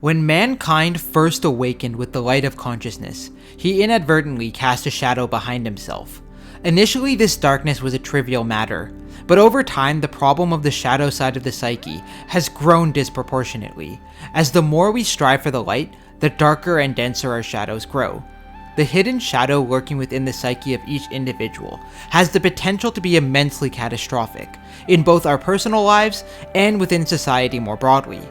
When mankind first awakened with the light of consciousness, he inadvertently cast a shadow behind himself. Initially, this darkness was a trivial matter, but over time the problem of the shadow side of the psyche has grown disproportionately, as the more we strive for the light, the darker and denser our shadows grow. The hidden shadow lurking within the psyche of each individual has the potential to be immensely catastrophic, in both our personal lives and within society more broadly.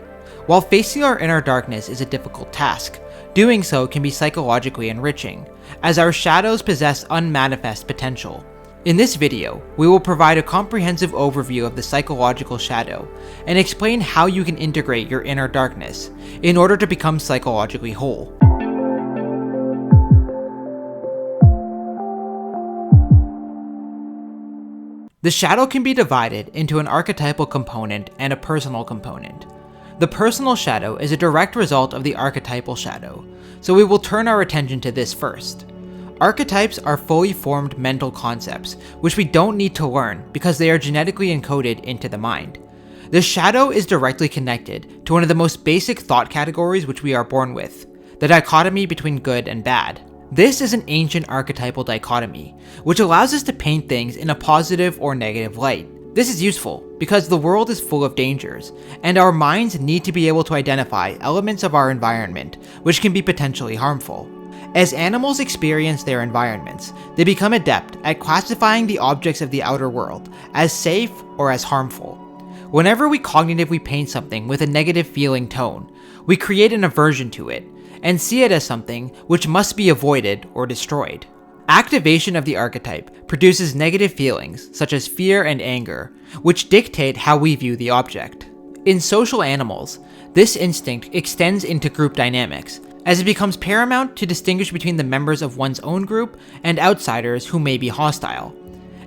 While facing our inner darkness is a difficult task, doing so can be psychologically enriching, as our shadows possess unmanifest potential. In this video, we will provide a comprehensive overview of the psychological shadow, and explain how you can integrate your inner darkness in order to become psychologically whole. The shadow can be divided into an archetypal component and a personal component. The personal shadow is a direct result of the archetypal shadow, so we will turn our attention to this first. Archetypes are fully formed mental concepts, which we don't need to learn because they are genetically encoded into the mind. The shadow is directly connected to one of the most basic thought categories which we are born with, the dichotomy between good and bad. This is an ancient archetypal dichotomy, which allows us to paint things in a positive or negative light. This is useful because the world is full of dangers, and our minds need to be able to identify elements of our environment which can be potentially harmful. As animals experience their environments, they become adept at classifying the objects of the outer world as safe or as harmful. Whenever we cognitively paint something with a negative feeling tone, we create an aversion to it, and see it as something which must be avoided or destroyed. Activation of the archetype produces negative feelings such as fear and anger, which dictate how we view the object. In social animals, this instinct extends into group dynamics, as it becomes paramount to distinguish between the members of one's own group and outsiders who may be hostile.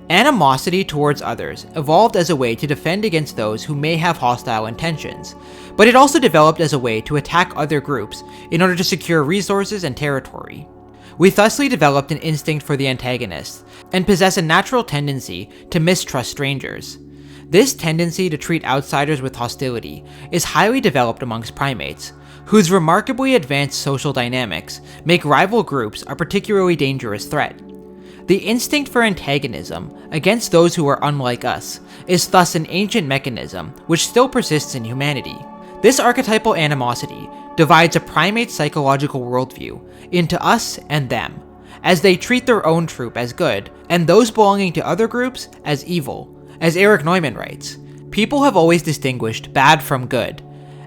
Animosity towards others evolved as a way to defend against those who may have hostile intentions, but it also developed as a way to attack other groups in order to secure resources and territory. We thusly developed an instinct for the antagonist, and possess a natural tendency to mistrust strangers. This tendency to treat outsiders with hostility is highly developed amongst primates, whose remarkably advanced social dynamics make rival groups a particularly dangerous threat. The instinct for antagonism against those who are unlike us is thus an ancient mechanism which still persists in humanity. This archetypal animosity divides a primate's psychological worldview into us and them, as they treat their own troop as good and those belonging to other groups as evil. As Erich Neumann writes, people have always distinguished bad from good,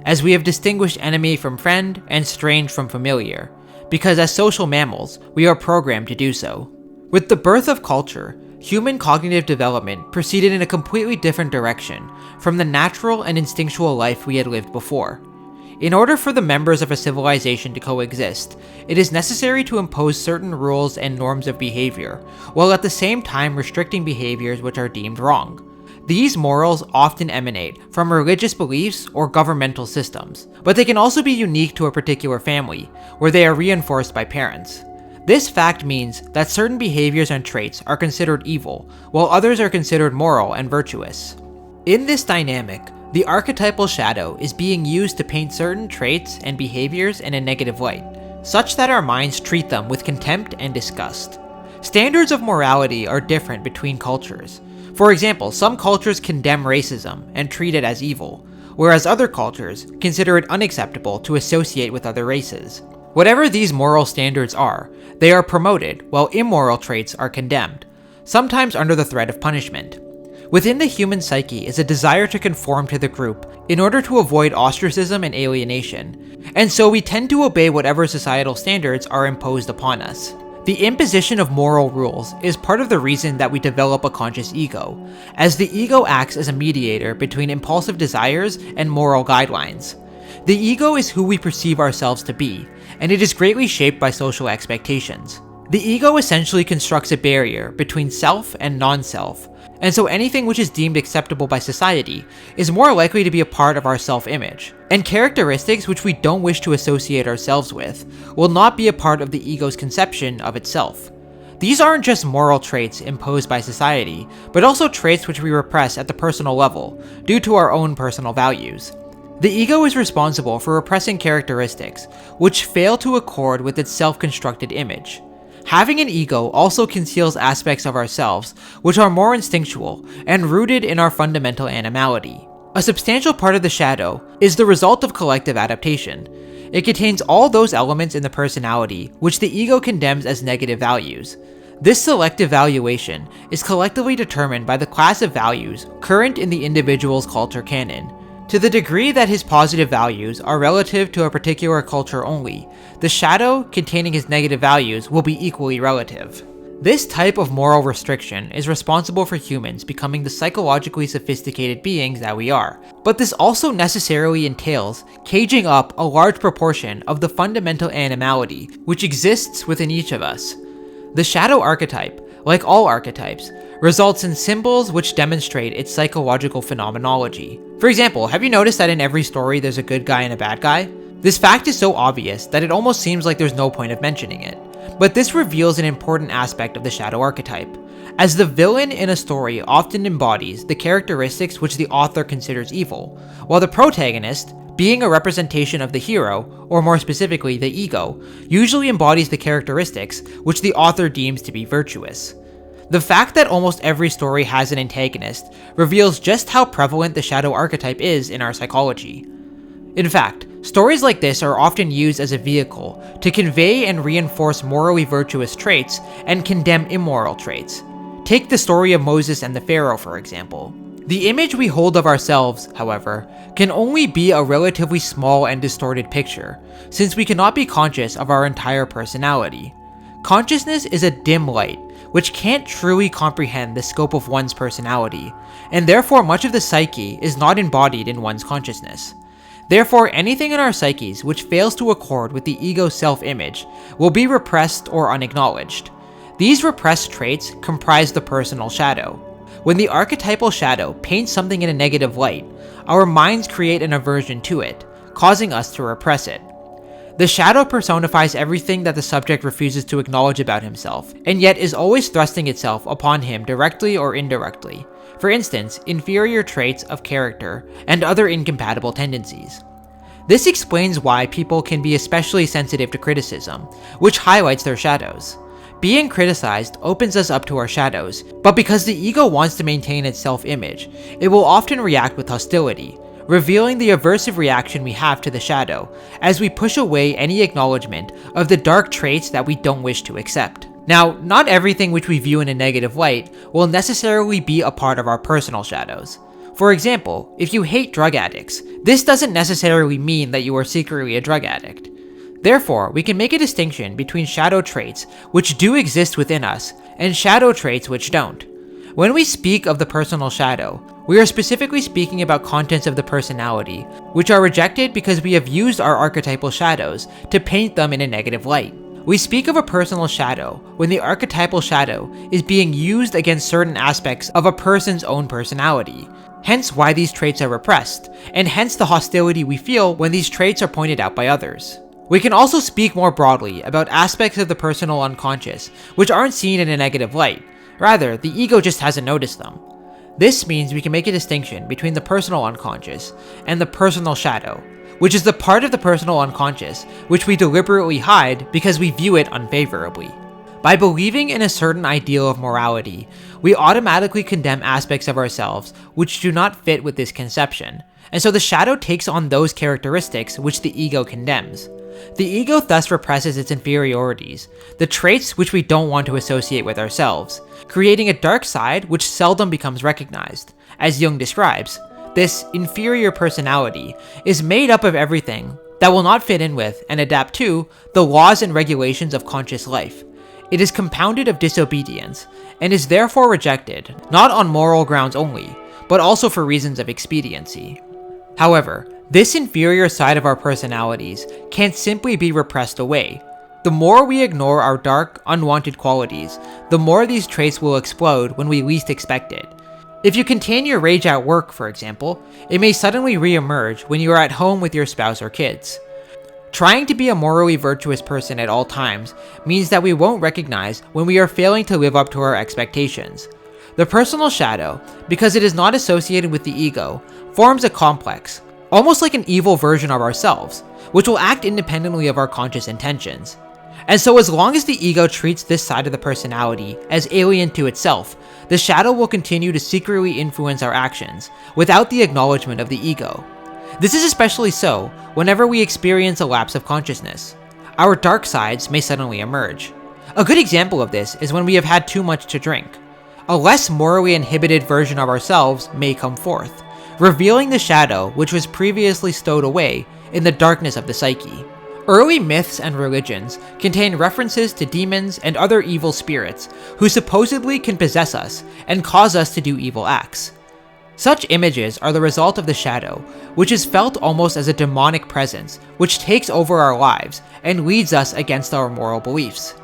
as we have distinguished enemy from friend and strange from familiar, because as social mammals, we are programmed to do so. With the birth of culture, human cognitive development proceeded in a completely different direction from the natural and instinctual life we had lived before. In order for the members of a civilization to coexist, it is necessary to impose certain rules and norms of behavior, while at the same time restricting behaviors which are deemed wrong. These morals often emanate from religious beliefs or governmental systems, but they can also be unique to a particular family, where they are reinforced by parents. This fact means that certain behaviors and traits are considered evil, while others are considered moral and virtuous. In this dynamic, the archetypal shadow is being used to paint certain traits and behaviors in a negative light, such that our minds treat them with contempt and disgust. Standards of morality are different between cultures. For example, some cultures condemn racism and treat it as evil, whereas other cultures consider it unacceptable to associate with other races. Whatever these moral standards are, they are promoted, while immoral traits are condemned, sometimes under the threat of punishment. Within the human psyche is a desire to conform to the group in order to avoid ostracism and alienation, and so we tend to obey whatever societal standards are imposed upon us. The imposition of moral rules is part of the reason that we develop a conscious ego, as the ego acts as a mediator between impulsive desires and moral guidelines. The ego is who we perceive ourselves to be, and it is greatly shaped by social expectations. The ego essentially constructs a barrier between self and non-self, and so anything which is deemed acceptable by society is more likely to be a part of our self-image, and characteristics which we don't wish to associate ourselves with will not be a part of the ego's conception of itself. These aren't just moral traits imposed by society, but also traits which we repress at the personal level due to our own personal values. The ego is responsible for repressing characteristics which fail to accord with its self-constructed image. Having an ego also conceals aspects of ourselves which are more instinctual and rooted in our fundamental animality. A substantial part of the shadow is the result of collective adaptation. It contains all those elements in the personality which the ego condemns as negative values. This selective valuation is collectively determined by the class of values current in the individual's culture canon. To the degree that his positive values are relative to a particular culture only, the shadow containing his negative values will be equally relative. This type of moral restriction is responsible for humans becoming the psychologically sophisticated beings that we are, but this also necessarily entails caging up a large proportion of the fundamental animality which exists within each of us. The shadow archetype, like all archetypes, results in symbols which demonstrate its psychological phenomenology. For example, have you noticed that in every story there's a good guy and a bad guy? This fact is so obvious that it almost seems like there's no point of mentioning it. But this reveals an important aspect of the shadow archetype, as the villain in a story often embodies the characteristics which the author considers evil, while the protagonist, being a representation of the hero, or more specifically the ego, usually embodies the characteristics which the author deems to be virtuous. The fact that almost every story has an antagonist reveals just how prevalent the shadow archetype is in our psychology. In fact, stories like this are often used as a vehicle to convey and reinforce morally virtuous traits and condemn immoral traits. Take the story of Moses and the Pharaoh, for example. The image we hold of ourselves, however, can only be a relatively small and distorted picture, since we cannot be conscious of our entire personality. Consciousness is a dim light, which can't truly comprehend the scope of one's personality, and therefore much of the psyche is not embodied in one's consciousness. Therefore, anything in our psyches which fails to accord with the ego's self-image will be repressed or unacknowledged. These repressed traits comprise the personal shadow. When the archetypal shadow paints something in a negative light, our minds create an aversion to it, causing us to repress it. The shadow personifies everything that the subject refuses to acknowledge about himself, and yet is always thrusting itself upon him directly or indirectly. For instance, inferior traits of character and other incompatible tendencies. This explains why people can be especially sensitive to criticism, which highlights their shadows. Being criticized opens us up to our shadows, but because the ego wants to maintain its self-image, it will often react with hostility, revealing the aversive reaction we have to the shadow, as we push away any acknowledgement of the dark traits that we don't wish to accept. Now, not everything which we view in a negative light will necessarily be a part of our personal shadows. For example, if you hate drug addicts, this doesn't necessarily mean that you are secretly a drug addict. Therefore, we can make a distinction between shadow traits which do exist within us and shadow traits which don't. When we speak of the personal shadow, we are specifically speaking about contents of the personality, which are rejected because we have used our archetypal shadows to paint them in a negative light. We speak of a personal shadow when the archetypal shadow is being used against certain aspects of a person's own personality, hence why these traits are repressed, and hence the hostility we feel when these traits are pointed out by others. We can also speak more broadly about aspects of the personal unconscious, which aren't seen in a negative light. Rather, the ego just hasn't noticed them. This means we can make a distinction between the personal unconscious and the personal shadow, which is the part of the personal unconscious which we deliberately hide because we view it unfavorably. By believing in a certain ideal of morality, we automatically condemn aspects of ourselves which do not fit with this conception, and so the shadow takes on those characteristics which the ego condemns. The ego thus represses its inferiorities, the traits which we don't want to associate with ourselves, creating a dark side which seldom becomes recognized. As Jung describes, this inferior personality is made up of everything that will not fit in with and adapt to the laws and regulations of conscious life. It is compounded of disobedience, and is therefore rejected, not on moral grounds only, but also for reasons of expediency. However, this inferior side of our personalities can't simply be repressed away. The more we ignore our dark, unwanted qualities, the more these traits will explode when we least expect it. If you contain your rage at work, for example, it may suddenly re-emerge when you are at home with your spouse or kids. Trying to be a morally virtuous person at all times means that we won't recognize when we are failing to live up to our expectations. The personal shadow, because it is not associated with the ego, forms a complex, almost like an evil version of ourselves, which will act independently of our conscious intentions. And so as long as the ego treats this side of the personality as alien to itself, the shadow will continue to secretly influence our actions, without the acknowledgement of the ego. This is especially so whenever we experience a lapse of consciousness. Our dark sides may suddenly emerge. A good example of this is when we have had too much to drink. A less morally inhibited version of ourselves may come forth, revealing the shadow which was previously stowed away in the darkness of the psyche. Early myths and religions contain references to demons and other evil spirits who supposedly can possess us and cause us to do evil acts. Such images are the result of the shadow, which is felt almost as a demonic presence which takes over our lives and leads us against our moral beliefs.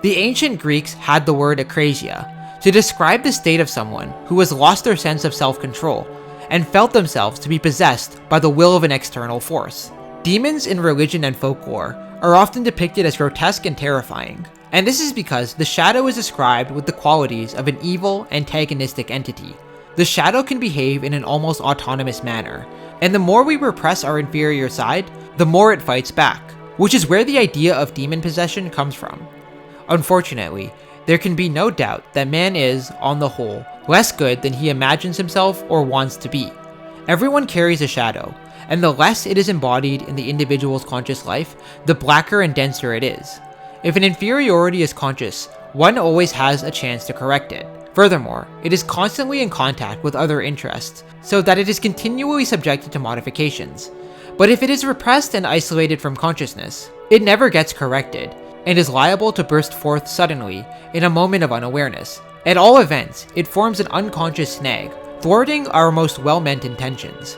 The ancient Greeks had the word akrasia to describe the state of someone who has lost their sense of self-control and felt themselves to be possessed by the will of an external force. Demons in religion and folklore are often depicted as grotesque and terrifying, and this is because the shadow is described with the qualities of an evil, antagonistic entity. The shadow can behave in an almost autonomous manner, and the more we repress our inferior side, the more it fights back, which is where the idea of demon possession comes from. Unfortunately, there can be no doubt that man is, on the whole, less good than he imagines himself or wants to be. Everyone carries a shadow, and the less it is embodied in the individual's conscious life, the blacker and denser it is. If an inferiority is conscious, one always has a chance to correct it. Furthermore, it is constantly in contact with other interests, so that it is continually subjected to modifications. But if it is repressed and isolated from consciousness, it never gets corrected, and is liable to burst forth suddenly in a moment of unawareness. At all events, it forms an unconscious snag, thwarting our most well-meant intentions.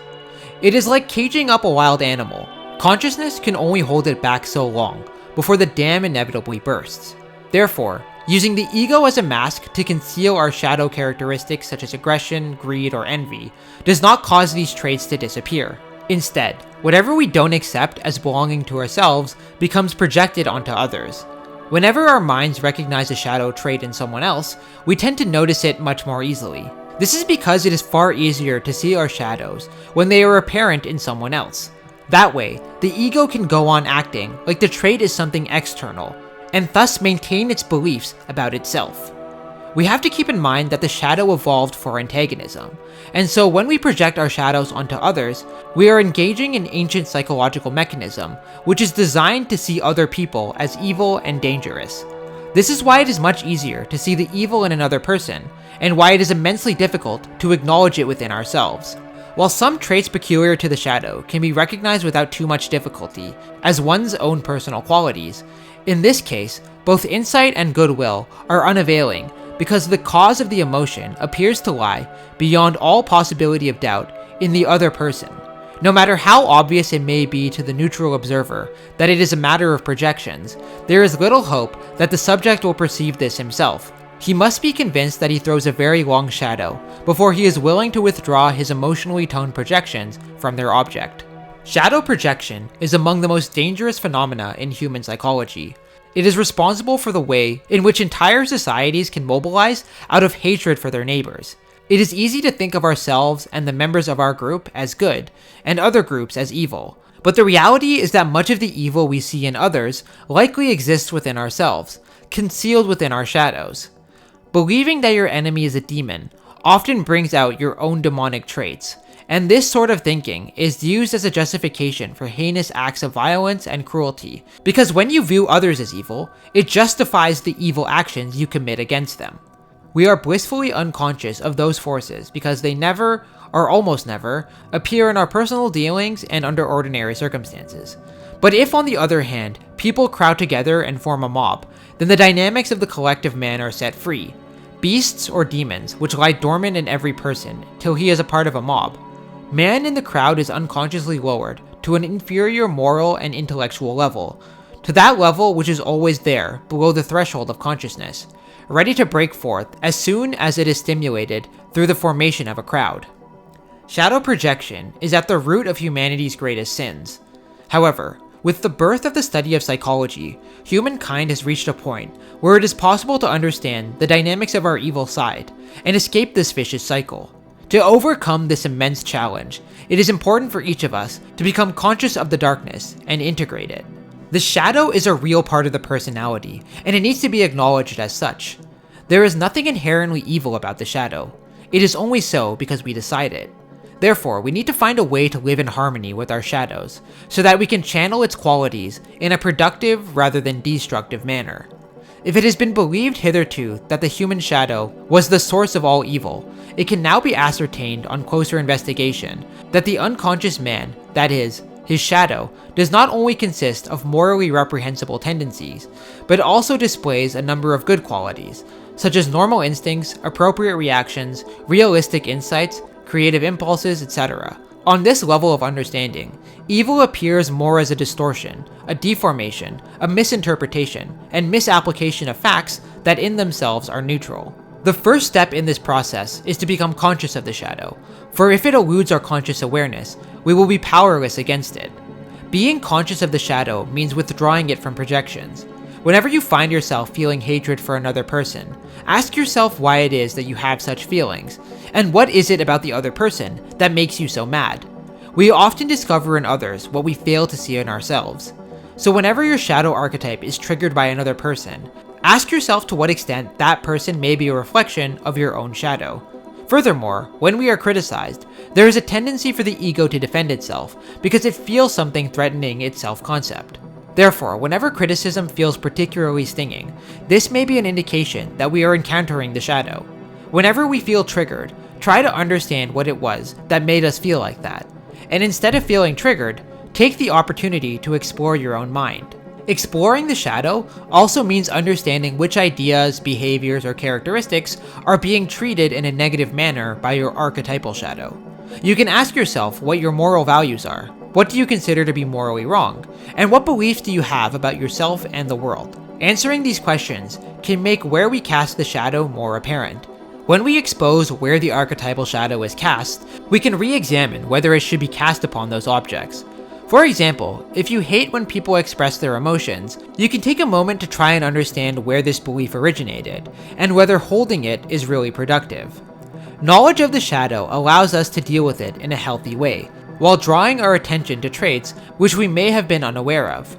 It is like caging up a wild animal. Consciousness can only hold it back so long, before the dam inevitably bursts. Therefore, using the ego as a mask to conceal our shadow characteristics such as aggression, greed, or envy does not cause these traits to disappear. Instead, whatever we don't accept as belonging to ourselves becomes projected onto others. Whenever our minds recognize a shadow trait in someone else, we tend to notice it much more easily. This is because it is far easier to see our shadows when they are apparent in someone else. That way, the ego can go on acting like the trait is something external, and thus maintain its beliefs about itself. We have to keep in mind that the shadow evolved for antagonism, and so when we project our shadows onto others, we are engaging an ancient psychological mechanism which is designed to see other people as evil and dangerous. This is why it is much easier to see the evil in another person, and why it is immensely difficult to acknowledge it within ourselves. While some traits peculiar to the shadow can be recognized without too much difficulty as one's own personal qualities, in this case, both insight and goodwill are unavailing because the cause of the emotion appears to lie, beyond all possibility of doubt, in the other person. No matter how obvious it may be to the neutral observer that it is a matter of projections, there is little hope that the subject will perceive this himself. He must be convinced that he throws a very long shadow before he is willing to withdraw his emotionally toned projections from their object. Shadow projection is among the most dangerous phenomena in human psychology. It is responsible for the way in which entire societies can mobilize out of hatred for their neighbors. It is easy to think of ourselves and the members of our group as good, and other groups as evil. But the reality is that much of the evil we see in others likely exists within ourselves, concealed within our shadows. Believing that your enemy is a demon often brings out your own demonic traits, and this sort of thinking is used as a justification for heinous acts of violence and cruelty, because when you view others as evil, it justifies the evil actions you commit against them. We are blissfully unconscious of those forces because they never, or almost never, appear in our personal dealings and under ordinary circumstances. But if, on the other hand, people crowd together and form a mob, then the dynamics of the collective man are set free. Beasts or demons, which lie dormant in every person till he is a part of a mob. Man in the crowd is unconsciously lowered to an inferior moral and intellectual level, to that level which is always there, below the threshold of consciousness, ready to break forth as soon as it is stimulated through the formation of a crowd. Shadow projection is at the root of humanity's greatest sins. However, with the birth of the study of psychology, humankind has reached a point where it is possible to understand the dynamics of our evil side and escape this vicious cycle. To overcome this immense challenge, it is important for each of us to become conscious of the darkness and integrate it. The shadow is a real part of the personality, and it needs to be acknowledged as such. There is nothing inherently evil about the shadow. It is only so because we decide it. Therefore, we need to find a way to live in harmony with our shadows, so that we can channel its qualities in a productive rather than destructive manner. If it has been believed hitherto that the human shadow was the source of all evil, it can now be ascertained on closer investigation that the unconscious man, that is, his shadow, does not only consist of morally reprehensible tendencies, but also displays a number of good qualities, such as normal instincts, appropriate reactions, realistic insights, creative impulses, etc. On this level of understanding, evil appears more as a distortion, a deformation, a misinterpretation, and misapplication of facts that in themselves are neutral. The first step in this process is to become conscious of the shadow, for if it eludes our conscious awareness, we will be powerless against it. Being conscious of the shadow means withdrawing it from projections. Whenever you find yourself feeling hatred for another person, ask yourself why it is that you have such feelings, and what is it about the other person that makes you so mad. We often discover in others what we fail to see in ourselves. So whenever your shadow archetype is triggered by another person, ask yourself to what extent that person may be a reflection of your own shadow. Furthermore, when we are criticized, there is a tendency for the ego to defend itself because it feels something threatening its self-concept. Therefore, whenever criticism feels particularly stinging, this may be an indication that we are encountering the shadow. Whenever we feel triggered, try to understand what it was that made us feel like that, and instead of feeling triggered, take the opportunity to explore your own mind. Exploring the shadow also means understanding which ideas, behaviors, or characteristics are being treated in a negative manner by your archetypal shadow. You can ask yourself what your moral values are. What do you consider to be morally wrong? And what beliefs do you have about yourself and the world? Answering these questions can make where we cast the shadow more apparent. When we expose where the archetypal shadow is cast, we can re-examine whether it should be cast upon those objects. For example, if you hate when people express their emotions, you can take a moment to try and understand where this belief originated, and whether holding it is really productive. Knowledge of the shadow allows us to deal with it in a healthy way, while drawing our attention to traits which we may have been unaware of.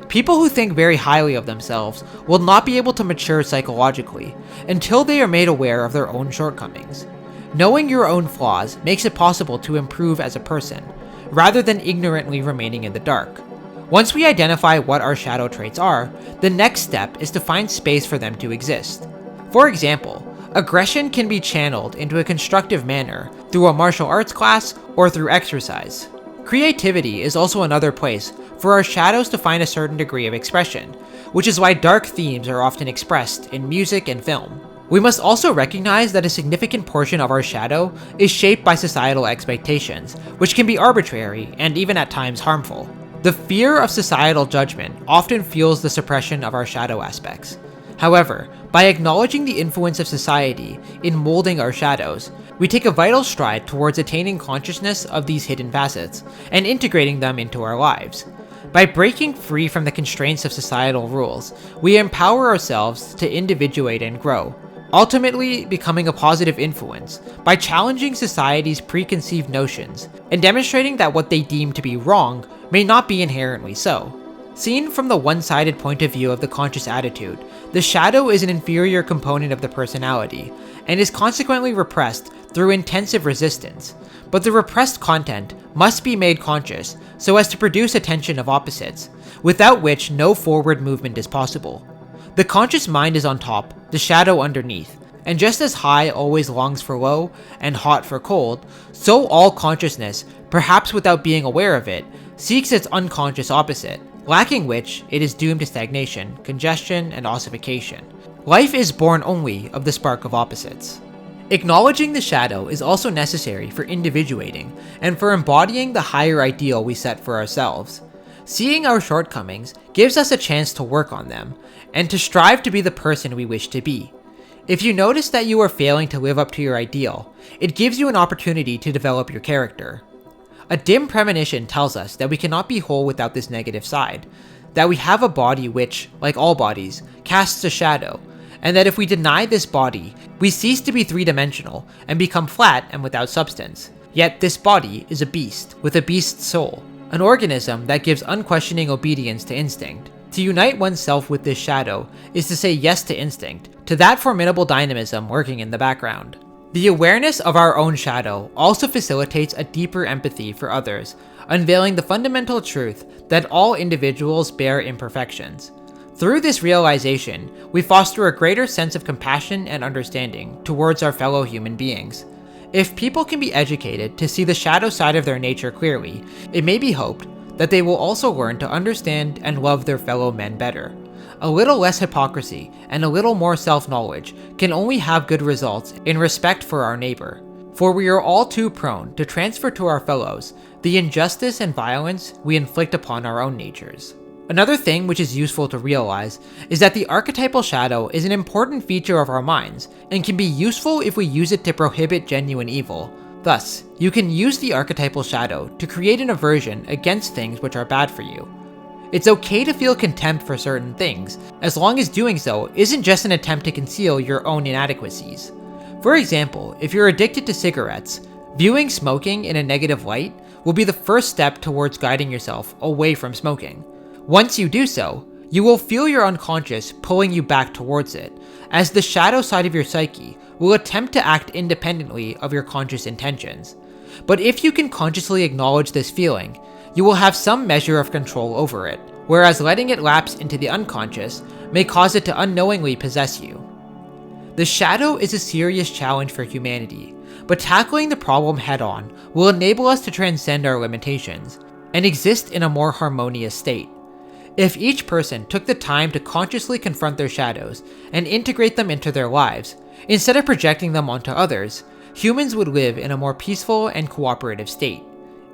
People who think very highly of themselves will not be able to mature psychologically until they are made aware of their own shortcomings. Knowing your own flaws makes it possible to improve as a person, rather than ignorantly remaining in the dark. Once we identify what our shadow traits are, the next step is to find space for them to exist. For example, aggression can be channeled into a constructive manner through a martial arts class or through exercise. Creativity is also another place for our shadows to find a certain degree of expression, which is why dark themes are often expressed in music and film. We must also recognize that a significant portion of our shadow is shaped by societal expectations, which can be arbitrary and even at times harmful. The fear of societal judgment often fuels the suppression of our shadow aspects. However, by acknowledging the influence of society in molding our shadows, we take a vital stride towards attaining consciousness of these hidden facets and integrating them into our lives. By breaking free from the constraints of societal rules, we empower ourselves to individuate and grow, ultimately becoming a positive influence by challenging society's preconceived notions and demonstrating that what they deem to be wrong may not be inherently so. Seen from the one-sided point of view of the conscious attitude, the shadow is an inferior component of the personality and is consequently repressed through intensive resistance, but the repressed content must be made conscious so as to produce a tension of opposites, without which no forward movement is possible. The conscious mind is on top, the shadow underneath, and just as high always longs for low and hot for cold, so all consciousness, perhaps without being aware of it, seeks its unconscious opposite, lacking which it is doomed to stagnation, congestion, and ossification. Life is born only of the spark of opposites. Acknowledging the shadow is also necessary for individuating and for embodying the higher ideal we set for ourselves. Seeing our shortcomings gives us a chance to work on them, and to strive to be the person we wish to be. If you notice that you are failing to live up to your ideal, it gives you an opportunity to develop your character. A dim premonition tells us that we cannot be whole without this negative side, that we have a body which, like all bodies, casts a shadow, and that if we deny this body, we cease to be three-dimensional and become flat and without substance. Yet this body is a beast, with a beast's soul, an organism that gives unquestioning obedience to instinct. To unite oneself with this shadow is to say yes to instinct, to that formidable dynamism working in the background. The awareness of our own shadow also facilitates a deeper empathy for others, unveiling the fundamental truth that all individuals bear imperfections. Through this realization, we foster a greater sense of compassion and understanding towards our fellow human beings. If people can be educated to see the shadow side of their nature clearly, it may be hoped that they will also learn to understand and love their fellow men better. A little less hypocrisy and a little more self-knowledge can only have good results in respect for our neighbor, for we are all too prone to transfer to our fellows the injustice and violence we inflict upon our own natures. Another thing which is useful to realize is that the archetypal shadow is an important feature of our minds and can be useful if we use it to prohibit genuine evil. Thus, you can use the archetypal shadow to create an aversion against things which are bad for you. It's okay to feel contempt for certain things, as long as doing so isn't just an attempt to conceal your own inadequacies. For example, if you're addicted to cigarettes, viewing smoking in a negative light will be the first step towards guiding yourself away from smoking. Once you do so, you will feel your unconscious pulling you back towards it, as the shadow side of your psyche will attempt to act independently of your conscious intentions. But if you can consciously acknowledge this feeling, you will have some measure of control over it, whereas letting it lapse into the unconscious may cause it to unknowingly possess you. The shadow is a serious challenge for humanity, but tackling the problem head-on will enable us to transcend our limitations and exist in a more harmonious state. If each person took the time to consciously confront their shadows and integrate them into their lives, instead of projecting them onto others, humans would live in a more peaceful and cooperative state.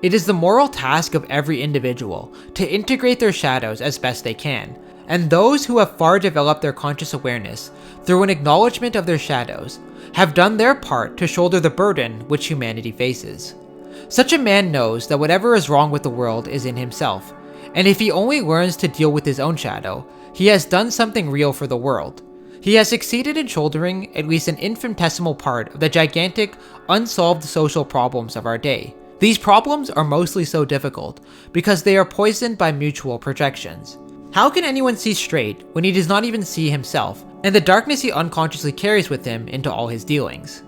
It is the moral task of every individual to integrate their shadows as best they can, and those who have far developed their conscious awareness through an acknowledgement of their shadows have done their part to shoulder the burden which humanity faces. Such a man knows that whatever is wrong with the world is in himself, and if he only learns to deal with his own shadow, he has done something real for the world. He has succeeded in shouldering at least an infinitesimal part of the gigantic, unsolved social problems of our day. These problems are mostly so difficult because they are poisoned by mutual projections. How can anyone see straight when he does not even see himself, and the darkness he unconsciously carries with him into all his dealings?